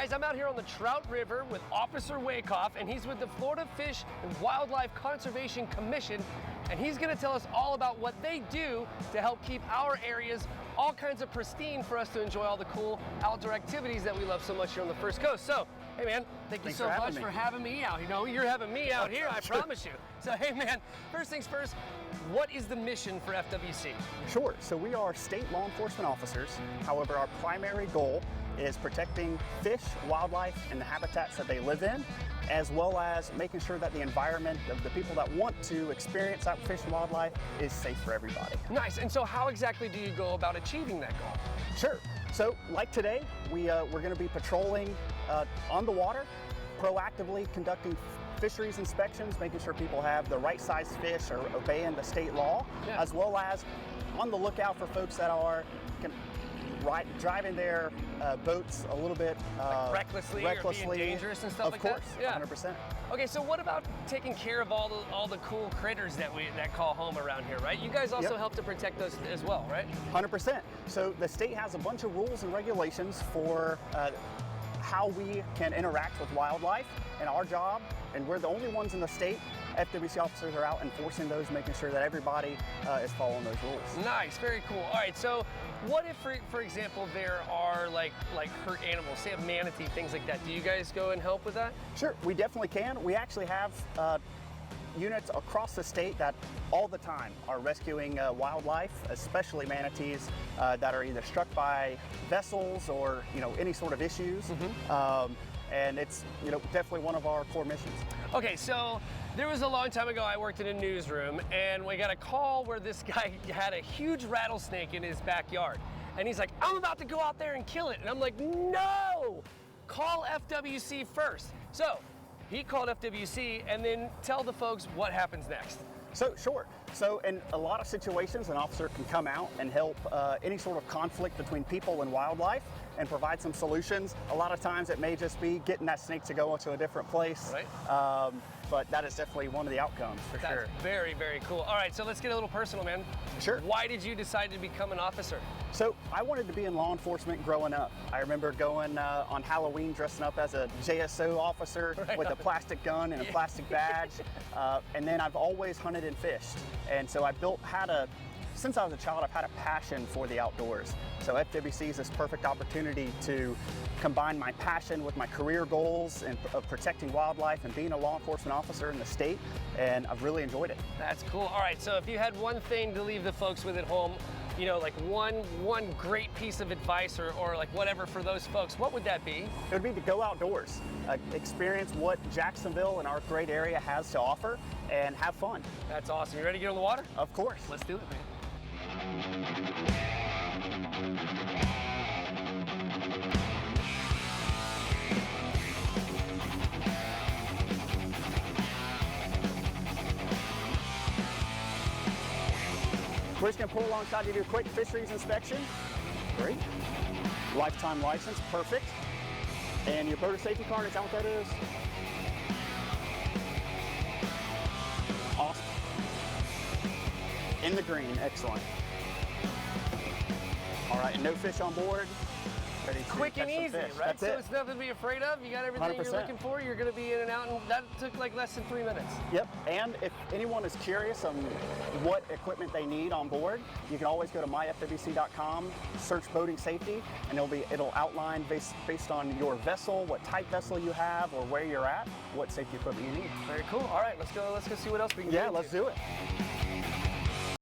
guys, I'm out here on the Trout River with Officer Wakehoff, and he's with the Florida Fish and Wildlife Conservation Commission, and he's gonna tell us all about what they do to help keep our areas all kinds of pristine for us to enjoy all the cool outdoor activities that we love so much here on the First Coast. So, hey man, thank you so much for having me out. You know, you're having me out here, I promise you. So, hey man, first things first, what is the mission for FWC? Sure, so we are state law enforcement officers. However, our primary goal is protecting fish, wildlife, and the habitats that they live in, as well as making sure that the environment of the people that want to experience that fish and wildlife is safe for everybody. Nice, and so how exactly do you go about achieving that goal? Sure, so like today, we're gonna be patrolling on the water, proactively conducting fisheries inspections, making sure people have the right size fish or obeying the state law, as well as on the lookout for folks that are driving their boats a little bit like recklessly or being dangerous and stuff like that? Of course, yeah. 100%. Okay, so what about taking care of all the cool critters that call home around here, right? You guys also help to protect those as well, right? 100%. So the state has a bunch of rules and regulations for how we can interact with wildlife, and our job, and we're the only ones in the state, FWC officers are out enforcing those, making sure that everybody is following those rules. Nice, very cool. All right, so what if, for example, there are like hurt animals, say a manatee, things like that? Do you guys go and help with that? Sure, we definitely can. We actually have units across the state that all the time are rescuing wildlife, especially manatees that are either struck by vessels or any sort of issues. And it's definitely one of our core missions. Okay, so there was a long time ago I worked in a newsroom, and we got a call where this guy had a huge rattlesnake in his backyard. And he's like, I'm about to go out there and kill it. And I'm like, no, call FWC first. So he called FWC, and then tell the folks what happens next. So sure. So in a lot of situations, an officer can come out and help any sort of conflict between people and wildlife and provide some solutions. A lot of times it may just be getting that snake to go into a different place. Right. But that is definitely one of the outcomes for sure. That's very, very cool. All right, so let's get a little personal, man. Sure. Why did you decide to become an officer? So I wanted to be in law enforcement growing up. I remember going on Halloween dressing up as a JSO officer with a plastic gun and a plastic badge. And then I've always hunted and fished. And so since I was a child, I've had a passion for the outdoors. So FWC is this perfect opportunity to combine my passion with my career goals of protecting wildlife and being a law enforcement officer in the state, and I've really enjoyed it. That's cool. All right, so if you had one thing to leave the folks with at home, like one great piece of advice or like whatever for those folks, what would that be? It would be to go outdoors, experience what Jacksonville and our great area has to offer, and have fun. That's awesome. You ready to get on the water? Of course. Let's do it, man. We're just gonna pull alongside you, do a quick fisheries inspection. Great. Lifetime license, perfect. And your boater safety card, is that what that is? Awesome. In the green, excellent. All right, and no fish on board. Ready to quick and easy, right? That's so it. it's nothing to be afraid of. You got everything 100%. you're looking for. You're going to be in and out, and that took like less than 3 minutes. Yep, and if anyone is curious on what equipment they need on board, you can always go to myfwc.com, search boating safety, and it'll outline based on your vessel, what type vessel you have, or where you're at, what safety equipment you need. Very cool. All right, let's go see what else we can get into. Yeah, let's do it.